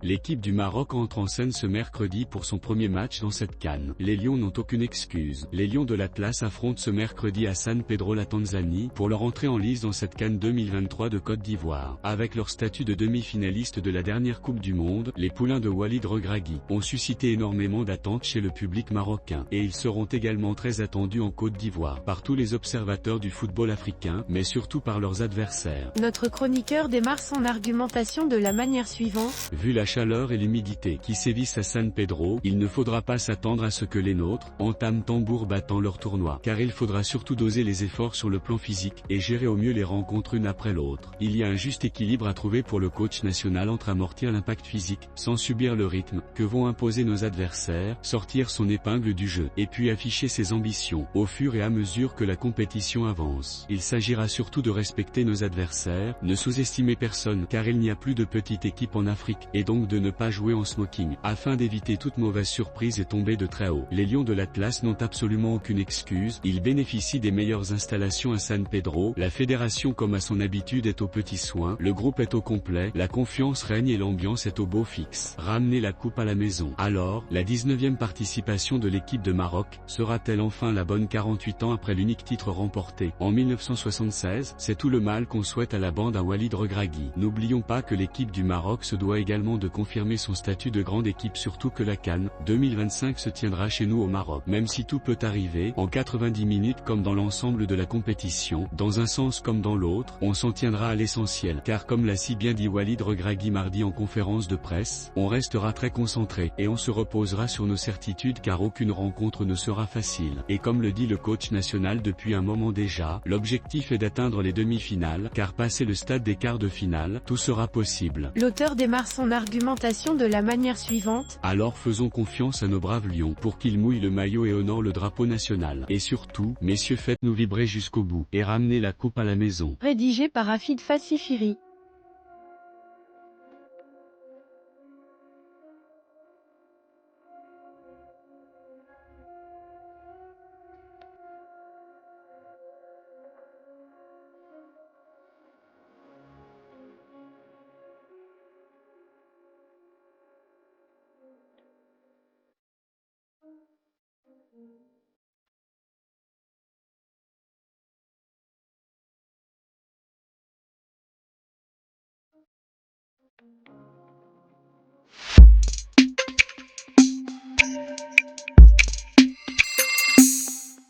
L'équipe du Maroc entre en scène ce mercredi pour son premier match dans cette CAN. Les Lions n'ont aucune excuse. Les Lions de l'Atlas affrontent ce mercredi à San Pedro la Tanzanie pour leur entrée en lice dans cette CAN 2023 de Côte d'Ivoire. Avec leur statut de demi-finaliste de la dernière Coupe du Monde, les poulains de Walid Regragui ont suscité énormément d'attentes chez le public marocain et ils seront également très attendus en Côte d'Ivoire par tous les observateurs du football africain, mais surtout par leurs adversaires. Notre chroniqueur démarre son argumentation de la manière suivante. Vu la chaleur et l'humidité qui sévissent à San Pedro, il ne faudra pas s'attendre à ce que les nôtres entament tambour battant leur tournoi, car il faudra surtout doser les efforts sur le plan physique et gérer au mieux les rencontres une après l'autre. Il y a un juste équilibre à trouver pour le coach national entre amortir l'impact physique, sans subir le rythme que vont imposer nos adversaires, sortir son épingle du jeu, et puis afficher ses ambitions au fur et à mesure que la compétition avance. Il s'agira surtout de respecter nos adversaires, ne sous-estimer personne car il n'y a plus de petite équipe en Afrique, et donc de ne pas jouer en smoking, afin d'éviter toute mauvaise surprise et tomber de très haut. Les Lions de l'Atlas n'ont absolument aucune excuse, ils bénéficient des meilleures installations à San Pedro, la fédération comme à son habitude est aux petits soins, le groupe est au complet, la confiance règne et l'ambiance est au beau fixe. Ramener la coupe à la maison. Alors, la 19e participation de l'équipe de Maroc, sera-t-elle enfin la bonne 48 ans après l'unique titre remporté en 1976? C'est tout le mal qu'on souhaite à la bande à Walid Regragui. N'oublions pas que l'équipe du Maroc se doit également de confirmer son statut de grande équipe, surtout que la CAN 2025 se tiendra chez nous au Maroc. Même si tout peut arriver, en 90 minutes comme dans l'ensemble de la compétition, dans un sens comme dans l'autre, on s'en tiendra à l'essentiel, car comme l'a si bien dit Walid Regragui mardi en conférence de presse, on restera très concentré, et on se reposera sur nos certitudes car aucune rencontre ne sera facile. Et comme le dit le coach national depuis un moment déjà, l'objectif est d'atteindre les demi-finales, car passer le stade des quarts de finale, tout sera possible. L'auteur démarre son argumentation de la manière suivante. Alors faisons confiance à nos braves lions pour qu'ils mouillent le maillot et honorent le drapeau national. Et surtout, messieurs, faites-nous vibrer jusqu'au bout, et ramenez la coupe à la maison. Rédigé par Afid Fassifiri.